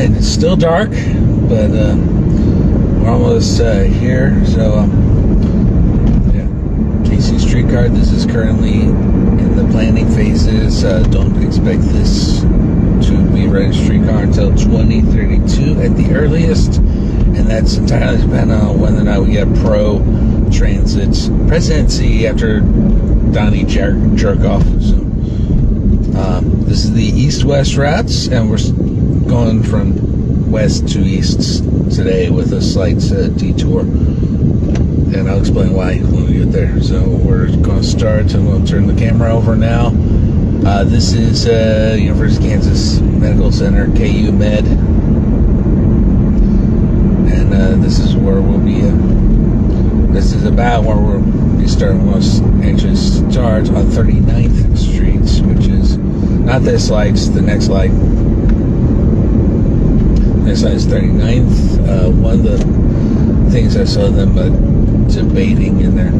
and it's still dark, but we're almost here. So yeah, KC Streetcar. This is currently in the planning phases. Don't expect this to be ready to Streetcar until 2032 at the earliest, and that's entirely dependent on whether or not we get pro transit presidency after Donnie Jerkoff. So this is the east-west routes, and we're going from west to east today with a slight detour, and I'll explain why when we get there. So we're going to start, and we'll turn the camera over now. This is University of Kansas Medical Center, KU Med, and this is where we'll be. This is about where we'll be starting. We'll actually start on 39th Street, which is not this light, it's the next light. Next light is 39th. One of the things I saw them debating in their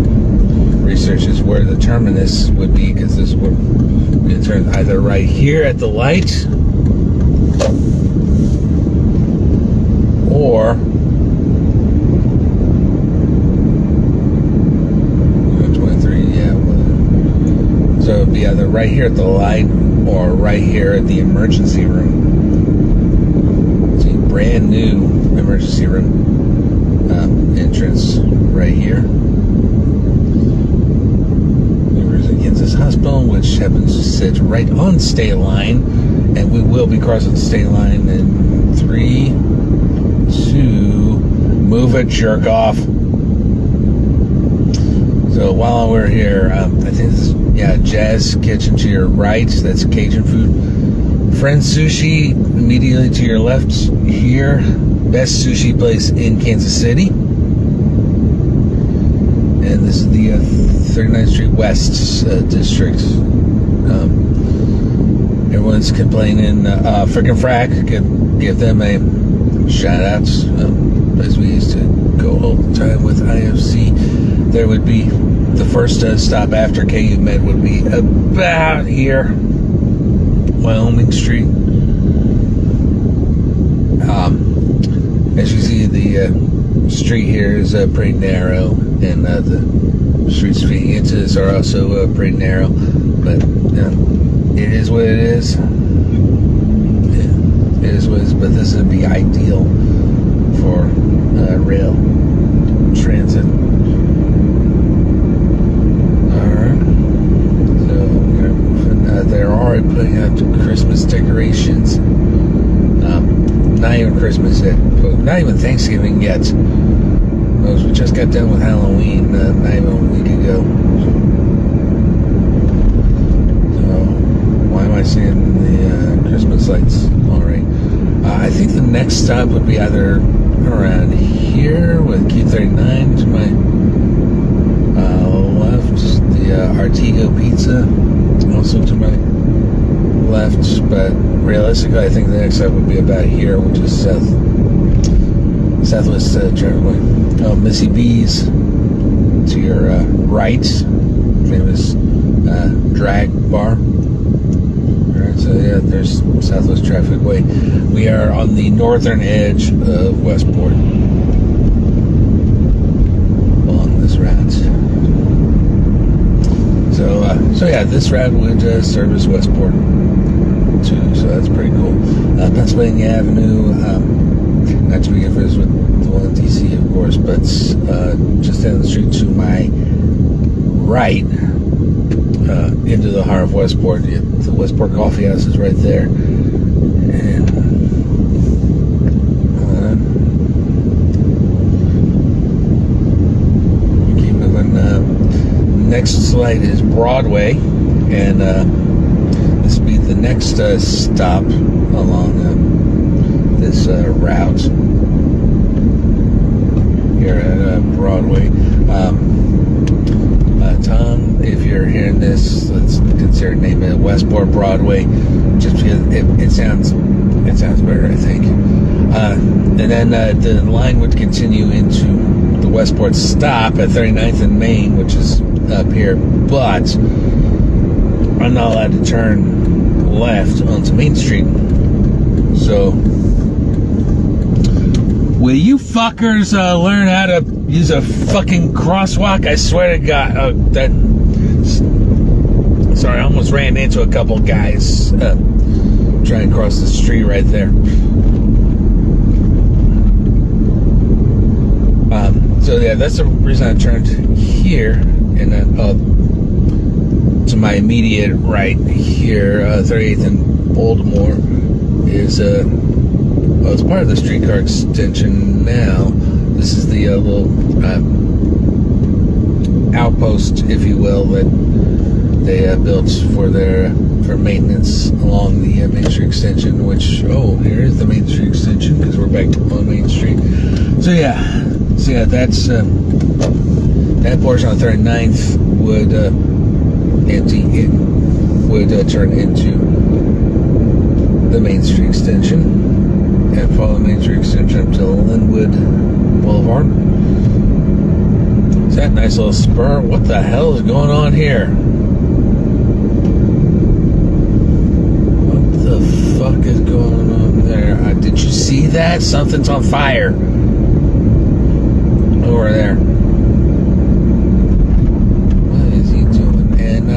research is where the terminus would be, because this is where we turn either right here at the light or so it'd be either right here at the light or right here at the emergency room. It's a brand new emergency room entrance right here. University of Kansas Hospital, which happens to sit right on state line, and we will be crossing the state line in 3, 2, move it, jerk off. So while we're here, I think this is, Jazz Kitchen to your right. That's Cajun food. Friends Sushi immediately to your left here. Best sushi place in Kansas City. And this is the 39th Street West district. Everyone's complaining. Frickin' Frack, give them a shout out. As we used to go all the time with IFC. There would be the first stop after KU Med would be about here, Wyoming Street. As you see, the street here is pretty narrow, and the streets feeding into this are also pretty narrow, but it is what it is. Yeah, it is what it is, but this would be ideal for rail transit. They're already putting out Christmas decorations. Not even Christmas yet. Not even Thanksgiving yet. We just got done with Halloween not even a week ago. So, why am I seeing the Christmas lights already? I think the next stop would be either around here with Q39 to my left. The Artigo Pizza. Also to my left, but realistically, I think the next stop would be about here, which is Southwest Driveway. Missy B's to your right, famous drag bar. Alright, so yeah, there's Southwest Traffic Way. We are on the northern edge of Westport along this route. So yeah, this route would service Westport too, so that's pretty cool. Pennsylvania Avenue, not to be confused with the one in DC, of course, but just down the street to my right, into the heart of Westport. The Westport Coffee House is right there, and we keep moving. Next light is Broadway, and this will be the next stop along this route here at Broadway. Tom, if you're hearing this, let's consider naming it Westport Broadway, just because it sounds better, I think. And then the line would continue into the Westport stop at 39th and Main, which is up here, but I'm not allowed to turn left onto Main Street, so fuckers learn how to use a fucking crosswalk, I swear to God. Sorry, I almost ran into a couple guys trying to cross the street right there. So yeah, that's the reason I turned here and to my immediate right here, 38th and Baltimore is it's part of the streetcar extension now. This is the little outpost, if you will, that they built for maintenance along the Main Street extension. Which here is the Main Street extension because we're back on Main Street. So yeah, that's that portion on 39th would turn into the Main Street extension and follow the Main Street extension up to Linwood Boulevard. Is that a nice little spur? What the hell is going on here? What the fuck is going on there? Did you see that? Something's on fire over there. What is he doing? And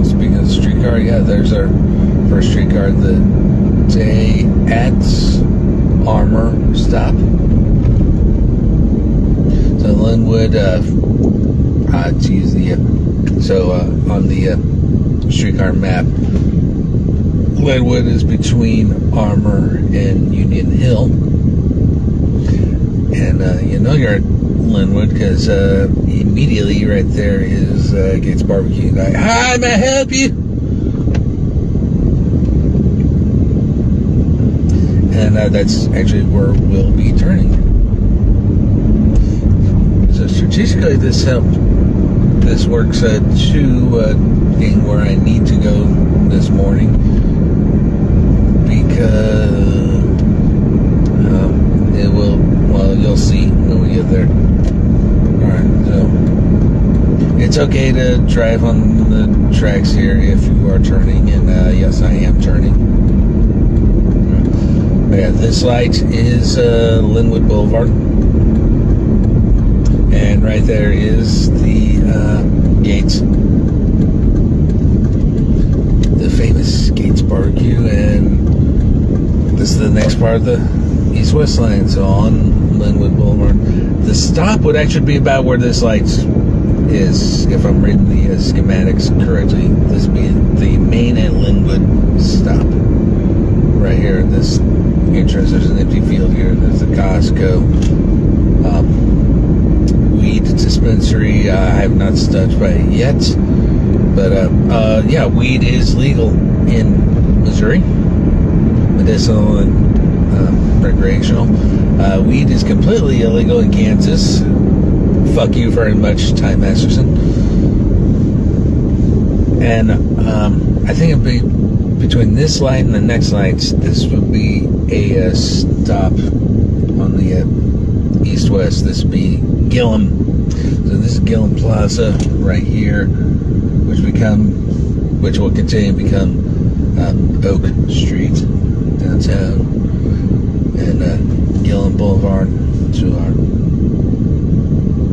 speaking of the streetcar, yeah, there's our first streetcar of the day at Armour stop. So Linwood, on the streetcar map, Linwood is between Armour and Union Hill. And you're at Linwood because immediately right there is Gates Barbecue. Hi, may I help you? And that's actually where we'll be turning. So strategically, this works to getting where I need to go this morning, because it will. Well, you'll see when we get there. All right, so it's okay to drive on the tracks here if you are turning, and yes, I am turning. Yeah, this light is Linwood Boulevard, and right there is the Gates, the famous Gates Barbecue, and this is the next part of the east-west line. So on Linwood Boulevard, the stop would actually be about where this light is, if I'm reading the schematics correctly. This would be the main and Linwood stop right here in this entrance. There's an empty field here. There's the Costco weed dispensary. I have not stopped by it yet, but yeah, weed is legal in Missouri, medicinal and recreational. Weed is completely illegal in Kansas. Fuck you very much, Ty Masterson. And I think it'd be between this light and the next light, this would be a stop on the east-west. This would be Gillum. So this is Gillum Plaza right here, which will continue to become Oak Street downtown, and Gillum Boulevard to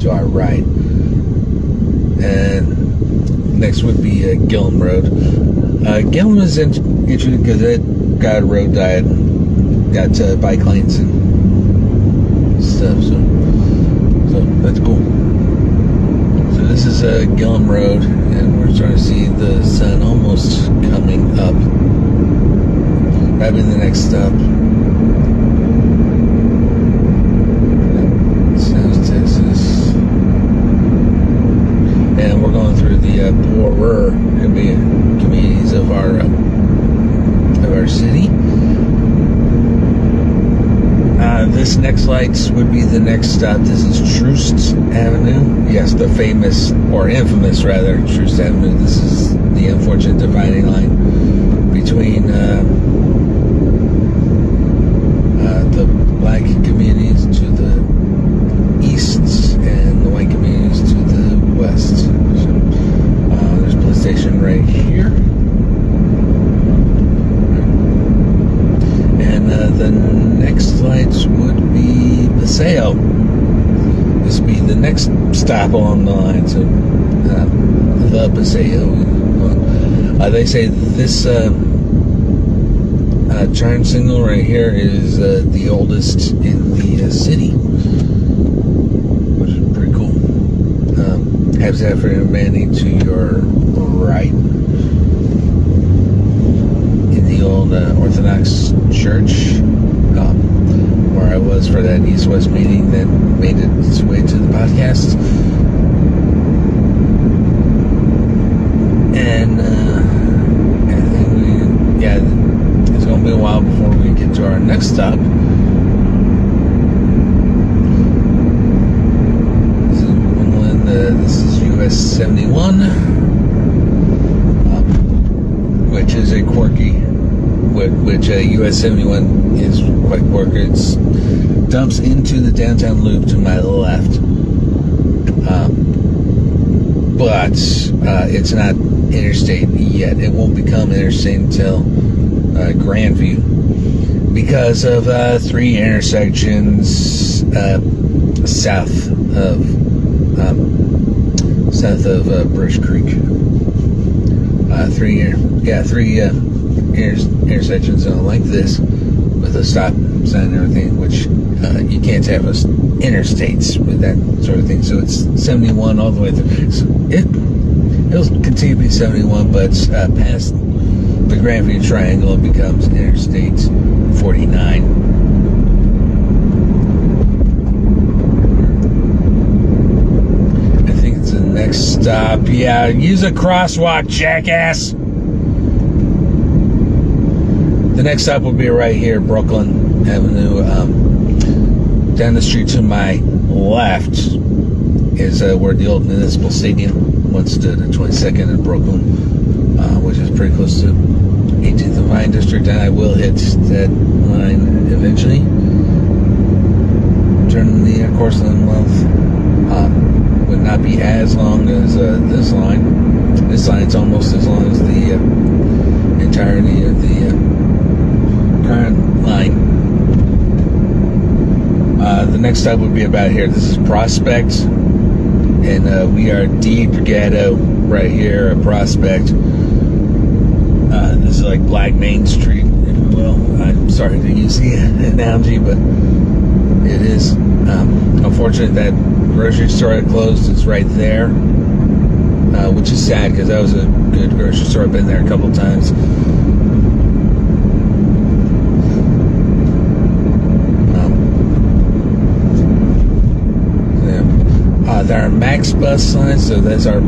our right. And next would be Gillum Road. Gillum is interesting because it got a road diet, got bike lanes and stuff, so that's cool. So this is Gillum Road, and we're starting to see the sun almost coming up. That'll be the next stop. South Texas. And we're going through the poorer communities of our city. This next light would be the next stop. This is Troost Avenue. Yes, the famous, or infamous rather, Troost Avenue. This is the unfortunate dividing line between the black communities to the east and the white communities to the west. So there's a police station right here. And the next lights would be Paseo. This will be the next stop along the line. So, the Paseo. They say this chime signal right here is the oldest in the city, which is pretty cool. Has that for humanity to your right. In the old Orthodox church, where I was for that East-West meeting that made its way to the podcast. And I think it's going to be a while before we get to our next stop. This is US 71, which is a quirky, which US 71 is quite quirky. It dumps into the downtown loop to my left, but it's not interstate yet. It won't become interstate until Grandview, because of 3 intersections south of Brush Creek. 3 intersections like this with a stop sign and everything, which you can't have interstates with that sort of thing. So it's 71 all the way through. So it'll continue to be 71, but past the Grandview Triangle, it becomes Interstate 49. Next stop, use a crosswalk, jackass. The next stop will be right here, Brooklyn Avenue. Down the street to my left is where the old municipal stadium once stood, at 22nd in Brooklyn, which is pretty close to 18th and Vine District, and I will hit that line eventually. Turn the course lane left. Would not be as long as this line. This line's almost as long as the entirety of the current line. The next stop would be about here. This is Prospect, and we are deep ghetto right here at Prospect. This is like Black Main Street, if you will. I'm sorry to use the analogy, but it is. Unfortunately, that grocery store I closed is right there, which is sad because that was a good grocery store. I've been there a couple times. There are Max bus signs, so that's our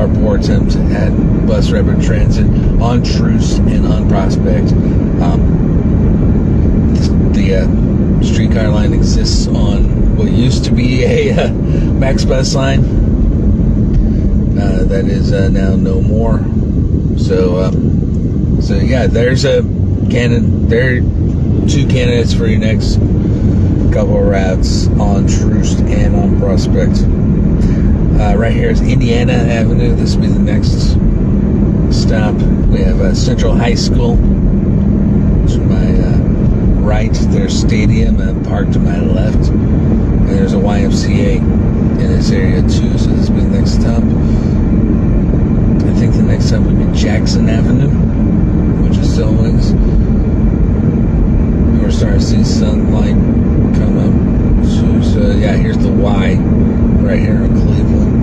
poor attempt at bus rapid transit on Troost and on Prospect. The streetcar line exists on what used to be a Max bus line. That is now no more. So there's a candidate. There are 2 candidates for your next couple of routes on Troost and on Prospect. Right here is Indiana Avenue. This will be the next stop. We have Central High School to my right. There's Stadium and Park to my left. And there's a YMCA in this area too, so this will be the next stop. I think the next stop would be Jackson Avenue, which is still is. We're starting to see sunlight come up. So here's the Y right here in Cleveland.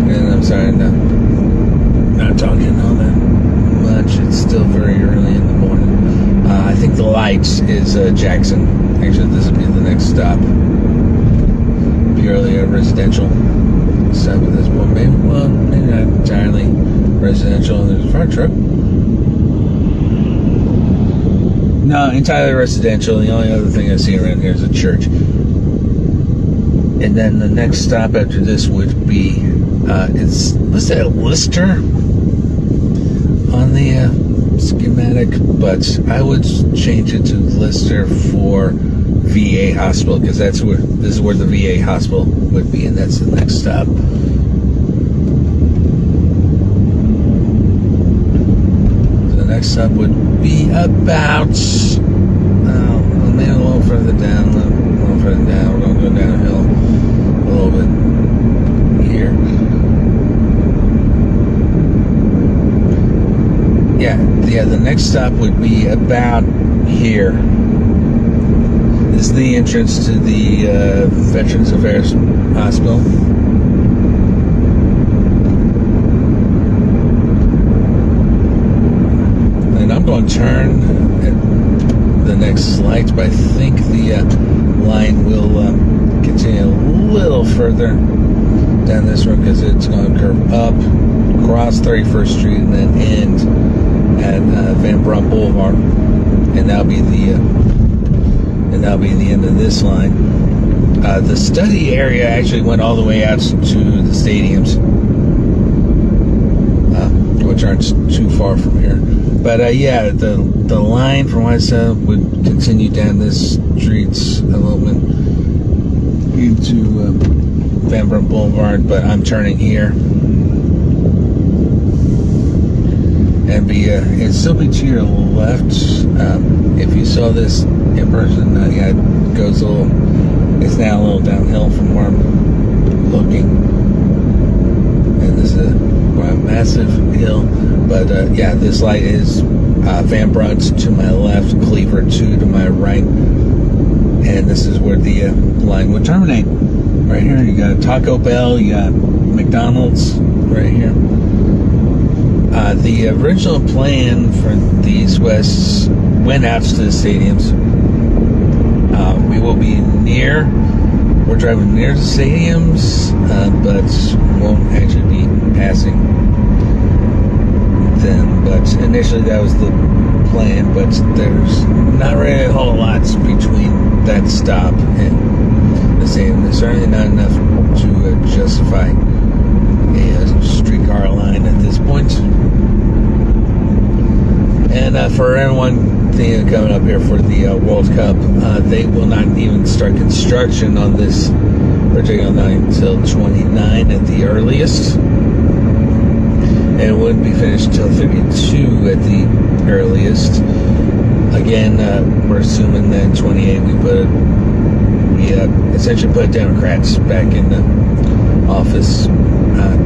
And I'm sorry, not talking all that much. It's still very early in the morning. I think the lights is Jackson. Actually, this will be the next stop. Purely a residential stop at this point. Maybe not entirely residential. And there's a fire truck. No, entirely residential. The only other thing I see around here is a church. And then the next stop after this would be, it's listed at Lister on the schematic, but I would change it to Lister for VA Hospital, because this is where the VA Hospital would be, and that's the next stop. next stop would be about maybe a little further down. We're going to go downhill a little bit here. Yeah, the next stop would be about here. This is the entrance to the Veterans Affairs Hospital. And I'm going to turn at the next light, but I think the line will continue a little further down this road because it's going to curve up, cross 31st Street, and then end at Van Brunt Boulevard, and that'll be the end of this line. The study area actually went all the way out to the stadiums, which aren't too far from here. But the line from what I said would continue down this streets a little bit into Van Brunt Boulevard, but I'm turning here. And it'd still be to your left. If you saw this in person, it goes it's now a little downhill from where I'm looking. And this is a massive hill. But this light is Van Brunt to my left, Cleaver 2 to my right. And this is where the line would terminate. Right here, you got Taco Bell, you got McDonald's right here. The original plan for the East-West went out to the stadiums. We will be we're driving near the stadiums, but won't actually be passing them. But initially that was the plan, but there's not really a whole lot between that stop and the stadium. There's certainly not enough to justify a streetcar line at this point. And for everyone thinking of coming up here for the World Cup, they will not even start construction on this particular line until 29 at the earliest. And it wouldn't be finished until 32 at the earliest. Again, we're assuming that in 28 we essentially put Democrats back in the office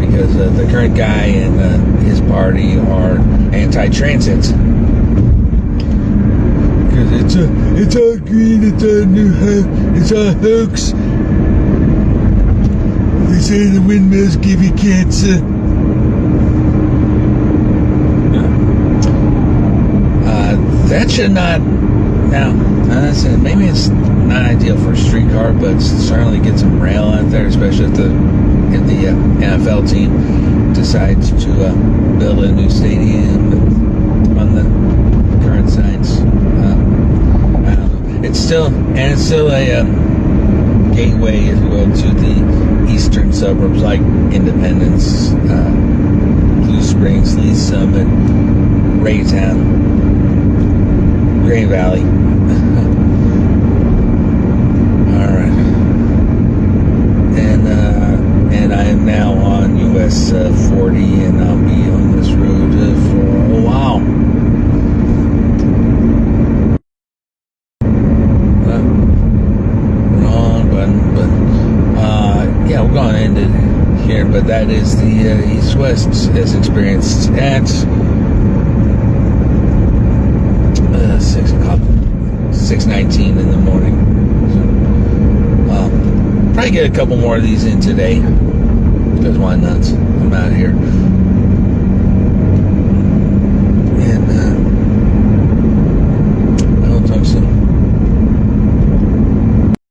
because the current guy and his party are anti-transit. Because it's all green, it's all hoax. They say the windmills give you cancer. That should not. Now, maybe it's not ideal for a streetcar, but certainly get some rail out there, especially if the NFL team decides to build a new stadium on the current sites. I don't know. It's still a gateway, if you will, to the eastern suburbs like Independence, Blue Springs, Lee Summit, Raytown, Gray Valley. All right, and I am now on US 40, and I'll be on this road for a while. Wrong button, but we're going to end it here. But that is the East-West as experienced at 6:19 in the morning. Probably get a couple more of these in today, because why not? I'm out here.